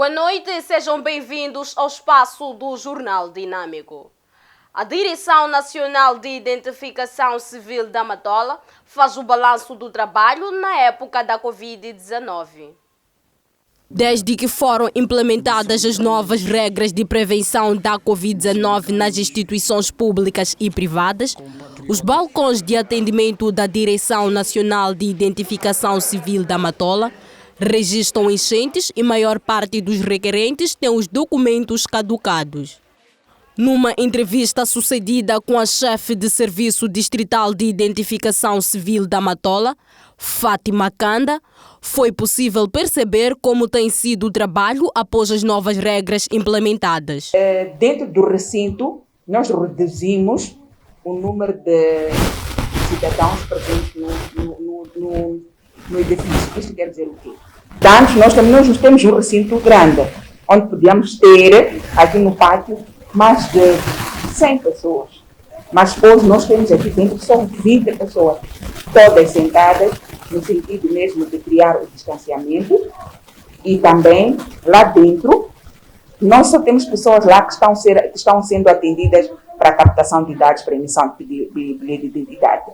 Boa noite e sejam bem-vindos ao espaço do Jornal Dinâmico. A Direção Nacional de Identificação Civil da Matola faz o balanço do trabalho na época da Covid-19. Desde que foram implementadas as novas regras de prevenção da Covid-19 nas instituições públicas e privadas, os balcões de atendimento da Direção Nacional de Identificação Civil da Matola registram enchentes e maior parte dos requerentes tem os documentos caducados. Numa entrevista sucedida com a chefe de Serviço Distrital de Identificação Civil da Matola, Fátima Kanda, foi possível perceber como tem sido o trabalho após as novas regras implementadas. Dentro do recinto, nós reduzimos o número de cidadãos presentes no edifício. Isso quer dizer o quê? Antes nós temos um recinto grande, onde podíamos ter, aqui no pátio, mais de 100 pessoas. Mas hoje nós temos aqui dentro só 20 pessoas, todas sentadas, no sentido mesmo de criar o distanciamento. E também, lá dentro, nós só temos pessoas lá que estão sendo atendidas para a captação de dados para emissão de bilhete de identidade.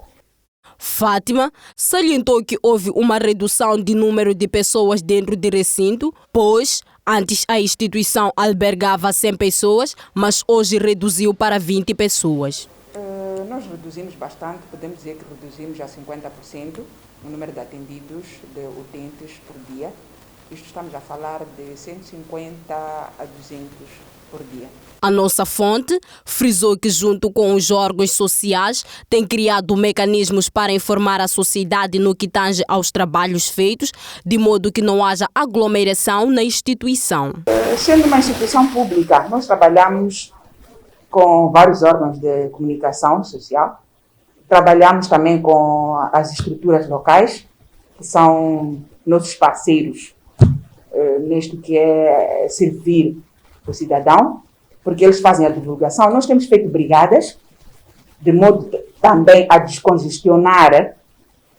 Fátima salientou que houve uma redução de número de pessoas dentro do recinto, pois antes a instituição albergava 100 pessoas, mas hoje reduziu para 20 pessoas. Nós reduzimos bastante, podemos dizer que reduzimos a 50% o número de atendidos, de utentes por dia. Isto estamos a falar de 150 a 200 por dia. A nossa fonte frisou que, junto com os órgãos sociais, tem criado mecanismos para informar a sociedade no que tange aos trabalhos feitos, de modo que não haja aglomeração na instituição. Sendo uma instituição pública, nós trabalhamos com vários órgãos de comunicação social, trabalhamos também com as estruturas locais, que são nossos parceiros neste que é servir o cidadão, porque eles fazem a divulgação. Nós temos feito brigadas, de modo também a descongestionar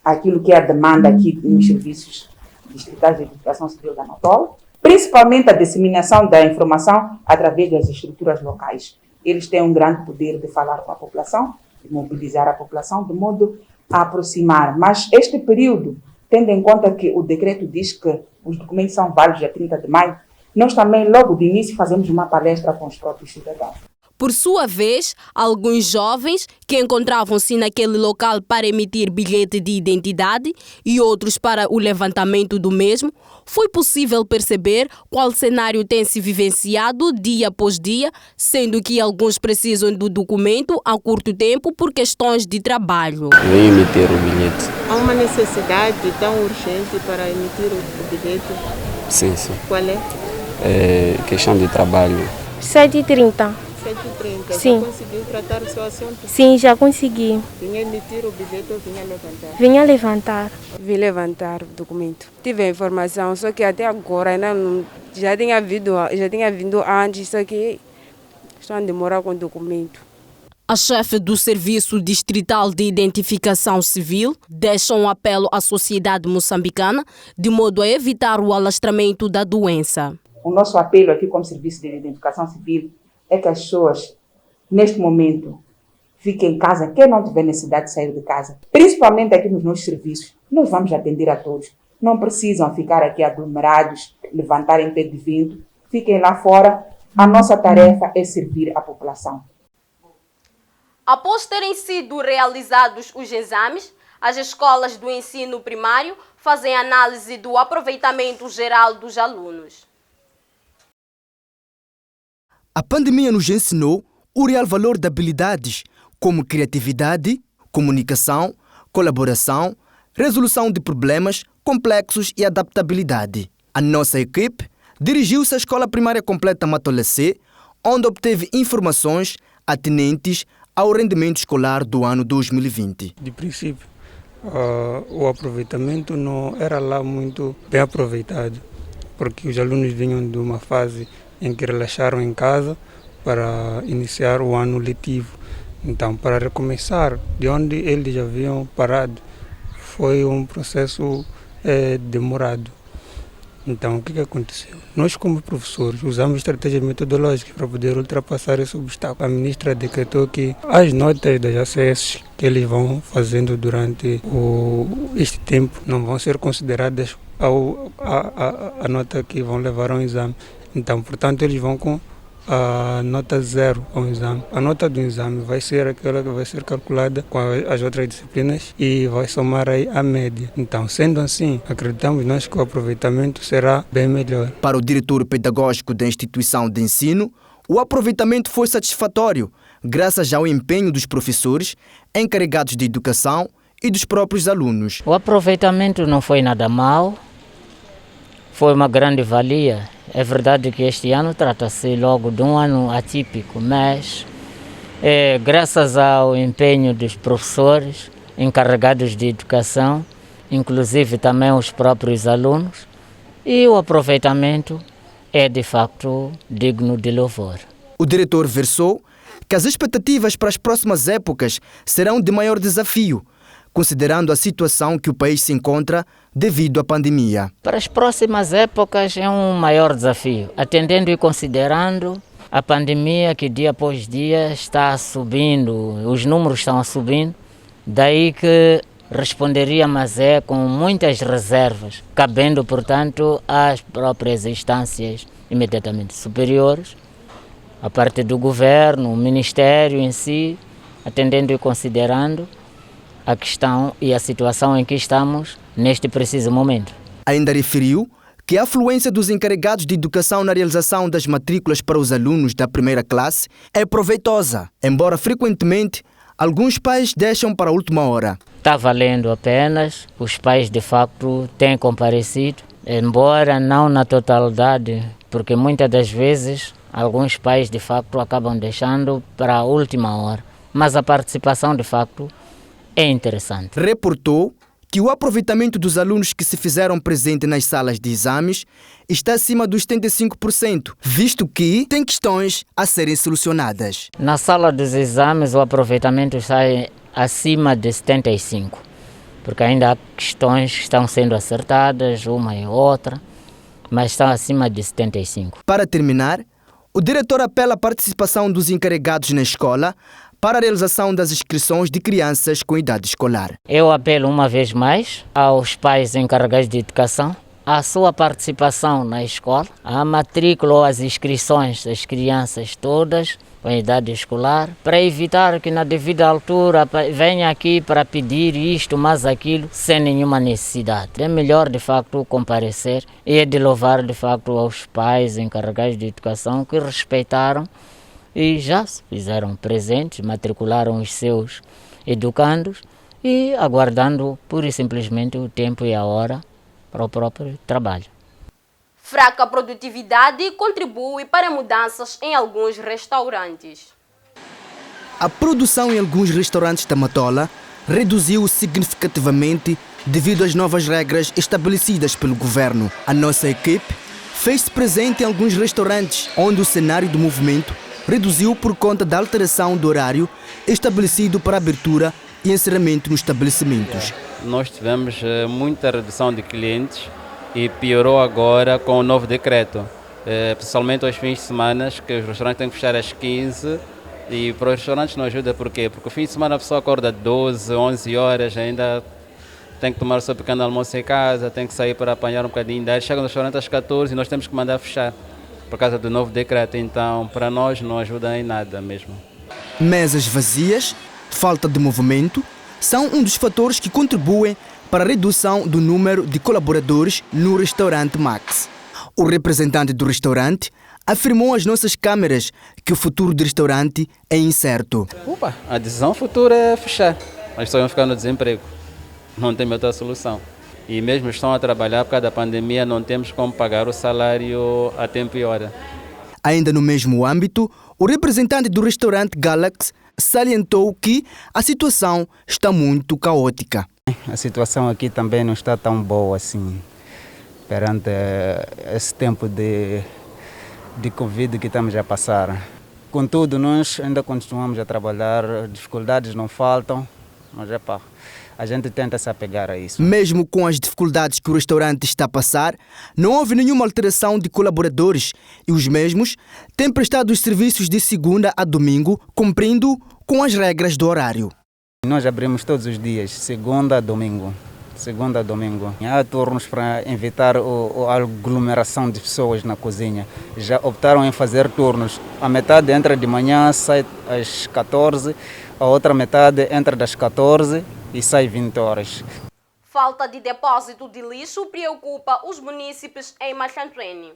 aquilo que é a demanda aqui nos serviços distritais de identificação civil da Matola, principalmente a disseminação da informação através das estruturas locais. Eles têm um grande poder de falar com a população, de mobilizar a população, de modo a aproximar. Mas este período, tendo em conta que o decreto diz que os documentos são válidos a 30 de maio, nós também, logo de início, fazemos uma palestra com os próprios cidadãos. Por sua vez, alguns jovens que encontravam-se naquele local para emitir bilhete de identidade e outros para o levantamento do mesmo, foi possível perceber qual cenário tem se vivenciado dia após dia, sendo que alguns precisam do documento a curto tempo por questões de trabalho. Vem emitir o bilhete. Há uma necessidade tão urgente para emitir o bilhete? Sim. Qual é? É questão de trabalho. 7h30. 7h30. Sim. Já conseguiu tratar o seu assunto? Sim, já consegui. Vinha emitir o bilhete ou vinha levantar? Vinha levantar. Vim levantar o documento. Tive a informação, só que até agora ainda não, já tinha vindo antes, só que estão a demorar com o documento. A chefe do Serviço Distrital de Identificação Civil deixa um apelo à sociedade moçambicana de modo a evitar o alastramento da doença. O nosso apelo aqui como Serviço de Identificação Civil é que as pessoas, neste momento, fiquem em casa, quem não tiver necessidade de sair de casa. Principalmente aqui nos nossos serviços, nós vamos atender a todos. Não precisam ficar aqui aglomerados, levantarem pé de vento. Fiquem lá fora. A nossa tarefa é servir a população. Após terem sido realizados os exames, as escolas do ensino primário fazem análise do aproveitamento geral dos alunos. A pandemia nos ensinou o real valor de habilidades como criatividade, comunicação, colaboração, resolução de problemas complexos e adaptabilidade. A nossa equipe dirigiu-se à Escola Primária Completa Matola C, onde obteve informações atinentes ao rendimento escolar do ano 2020. De princípio, o aproveitamento não era lá muito bem aproveitado, porque os alunos vinham de uma fase em que relaxaram em casa para iniciar o ano letivo. Então, para recomeçar de onde eles já haviam parado, foi um processo demorado. Então, o que aconteceu? Nós, como professores, usamos estratégias metodológicas para poder ultrapassar esse obstáculo. A ministra decretou que as notas das acessos que eles vão fazendo durante este tempo não vão ser consideradas a nota que vão levar ao exame. Então, portanto, eles vão com a nota 0 ao exame. A nota do exame vai ser aquela que vai ser calculada com as outras disciplinas e vai somar aí a média. Então, sendo assim, acreditamos nós que o aproveitamento será bem melhor. Para o diretor pedagógico da instituição de ensino, o aproveitamento foi satisfatório, graças ao empenho dos professores, encarregados de educação e dos próprios alunos. O aproveitamento não foi nada mal, foi uma grande valia. É verdade que este ano trata-se logo de um ano atípico, mas graças ao empenho dos professores encarregados de educação, inclusive também os próprios alunos, e o aproveitamento é de facto digno de louvor. O diretor versou que as expectativas para as próximas épocas serão de maior desafio, considerando a situação que o país se encontra devido à pandemia. Para as próximas épocas é um maior desafio, atendendo e considerando a pandemia que dia após dia está subindo, os números estão subindo, daí que responderia, mas com muitas reservas, cabendo, portanto, às próprias instâncias imediatamente superiores, a parte do governo, o ministério em si, atendendo e considerando a questão e a situação em que estamos neste preciso momento. Ainda referiu que a afluência dos encarregados de educação na realização das matrículas para os alunos da primeira classe é proveitosa, embora frequentemente alguns pais deixam para a última hora. Está valendo apenas, os pais de facto têm comparecido, embora não na totalidade, porque muitas das vezes alguns pais de facto acabam deixando para a última hora, mas a participação de facto é interessante. Reportou que o aproveitamento dos alunos que se fizeram presente nas salas de exames está acima dos 75%, visto que tem questões a serem solucionadas. Na sala dos exames o aproveitamento está acima de 75%, porque ainda há questões que estão sendo acertadas, uma e outra, mas estão acima de 75%. Para terminar, o diretor apela à participação dos encarregados na escola para a realização das inscrições de crianças com idade escolar. Eu apelo uma vez mais aos pais encarregados de educação a sua participação na escola, a matrícula ou as inscrições das crianças todas com idade escolar, para evitar que na devida altura venha aqui para pedir isto, mas aquilo, sem nenhuma necessidade. É melhor de facto comparecer e é de louvar de facto aos pais encarregados de educação que respeitaram e já se fizeram presentes, matricularam os seus educandos e aguardando pura e simplesmente o tempo e a hora para o próprio trabalho. Fraca produtividade contribui para mudanças em alguns restaurantes. A produção em alguns restaurantes da Matola reduziu significativamente devido às novas regras estabelecidas pelo governo. A nossa equipe fez-se presente em alguns restaurantes onde o cenário do movimento reduziu por conta da alteração do horário estabelecido para abertura e encerramento nos estabelecimentos. Nós tivemos muita redução de clientes e piorou agora com o novo decreto, principalmente aos fins de semana, que os restaurantes têm que fechar às 15 e para os restaurantes não ajuda, por quê? Porque o fim de semana a pessoa acorda 12, 11 horas, ainda tem que tomar o seu pequeno almoço em casa, tem que sair para apanhar um bocadinho, daí chega no restaurante às 14 e nós temos que mandar fechar por causa do novo decreto, então para nós não ajuda em nada mesmo. Mesas vazias, falta de movimento, são um dos fatores que contribuem para a redução do número de colaboradores no restaurante Max. O representante do restaurante afirmou às nossas câmeras que o futuro do restaurante é incerto. A decisão futura é fechar, as pessoas vão ficar no desemprego, não tem outra solução. E mesmo estão a trabalhar por causa da pandemia, não temos como pagar o salário a tempo e hora. Ainda no mesmo âmbito, o representante do restaurante Galaxy salientou que a situação está muito caótica. A situação aqui também não está tão boa assim, perante esse tempo de Covid que estamos a passar. Contudo, nós ainda continuamos a trabalhar, dificuldades não faltam, mas a gente tenta se apegar a isso. Mesmo com as dificuldades dificuldades que o restaurante está a passar, não houve nenhuma alteração de colaboradores e os mesmos têm prestado os serviços de segunda a domingo, cumprindo com as regras do horário. Nós abrimos todos os dias, segunda a domingo. Segunda a domingo. Há turnos para evitar a aglomeração de pessoas na cozinha. Já optaram em fazer turnos. A metade entra de manhã, sai às 14, a outra metade entra das 14 e sai 20 horas. Falta de depósito de lixo preocupa os munícipes em Machantrene.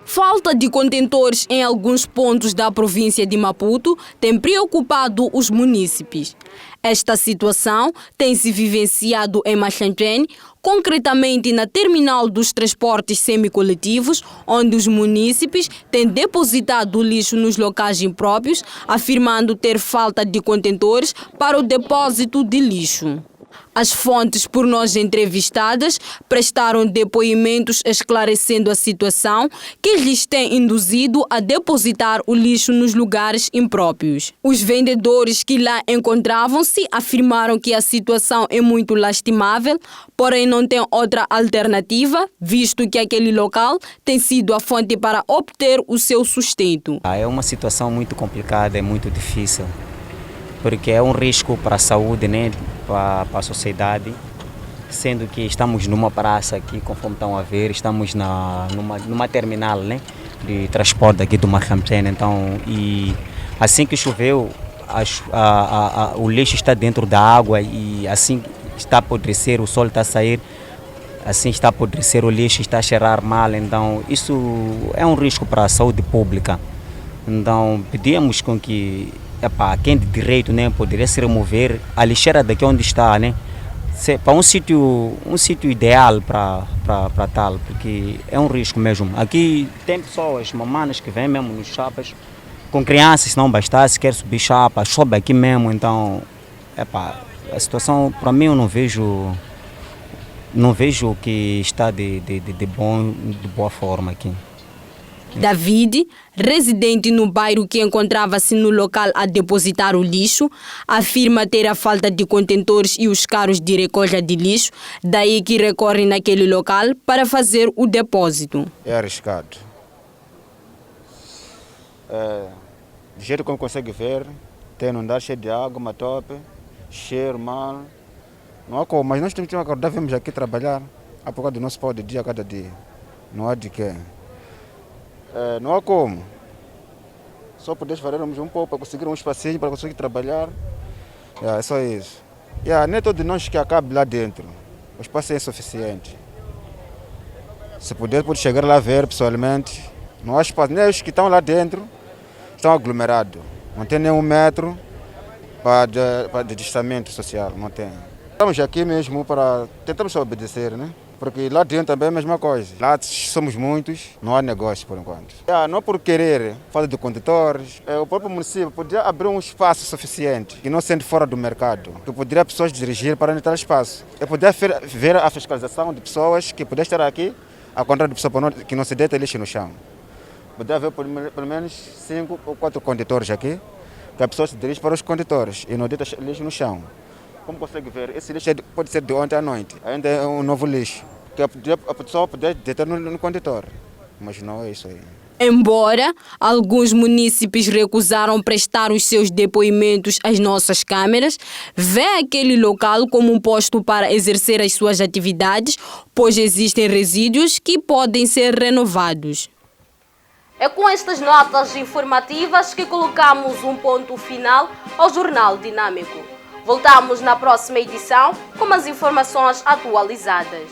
Falta de contentores em alguns pontos da província de Maputo tem preocupado os munícipes. Esta situação tem se vivenciado em Machantrene, concretamente na terminal dos transportes semicoletivos, onde os munícipes têm depositado o lixo nos locais impróprios, afirmando ter falta de contentores para o depósito de lixo. As fontes por nós entrevistadas prestaram depoimentos esclarecendo a situação que lhes tem induzido a depositar o lixo nos lugares impróprios. Os vendedores que lá encontravam-se afirmaram que a situação é muito lastimável, porém não tem outra alternativa, visto que aquele local tem sido a fonte para obter o seu sustento. É uma situação muito complicada, é muito difícil, porque é um risco para a saúde, né? Para a sociedade, sendo que estamos numa praça aqui, conforme estão a ver, estamos numa terminal, né, de transporte aqui do Machantrene. Então, e assim que choveu, o lixo está dentro da água e assim está a apodrecer, o sol está a sair, assim está a apodrecer o lixo, está a cheirar mal. Então, isso é um risco para a saúde pública. Então, pedimos com que quem de direito, né, poderia se remover a lixeira daqui onde está, né, para um sítio ideal para tal, porque é um risco mesmo. Aqui tem pessoas, mamanas que vêm mesmo nos chapas, com crianças, se não bastasse, quer subir chapa, chove aqui mesmo. Então, a situação, para mim, eu não vejo que está de boa forma aqui. David, residente no bairro que encontrava-se no local a depositar o lixo, afirma ter a falta de contentores e os carros de recolha de lixo, daí que recorre naquele local para fazer o depósito. É arriscado. Do jeito como consegue ver, tem um andar cheio de água, uma tope, cheiro mal. Não há como, mas nós temos que acordar, vamos aqui trabalhar, a pouco do nosso pau de dia a cada dia. Não há de quê. Não há como. Só poder faremos um pouco para conseguir um espacinho, para conseguir trabalhar. É só isso. Nem todos nós que acabam lá dentro. O espaço é insuficiente. Se puder, pode chegar lá ver pessoalmente. Não há espaço. Nem os que estão lá dentro estão aglomerados. Não tem nem 1 metro de distanciamento social. Não tem. Estamos aqui mesmo para tentarmos obedecer, né? Porque lá dentro também é a mesma coisa. Lá somos muitos, não há negócio por enquanto. Não por querer falta de condutores, o próprio município poderia abrir um espaço suficiente, que não sendo fora do mercado, que poderia pessoas dirigir para entrar no espaço. Eu poderia ver a fiscalização de pessoas que poderiam estar aqui, a contrário de pessoas que não se deita lixo no chão. Poderia haver pelo menos 5 ou 4 condutores aqui, que a pessoa se dirige para os condutores e não deita lixo no chão. Como consegue ver, esse lixo pode ser de ontem à noite, ainda é um novo lixo, que a pessoa pode deitar no condutor, mas não é isso aí. Embora alguns munícipes recusaram prestar os seus depoimentos às nossas câmeras, vê aquele local como um posto para exercer as suas atividades, pois existem resíduos que podem ser renovados. É com estas notas informativas que colocamos um ponto final ao Jornal Dinâmico. Voltamos na próxima edição com as informações atualizadas.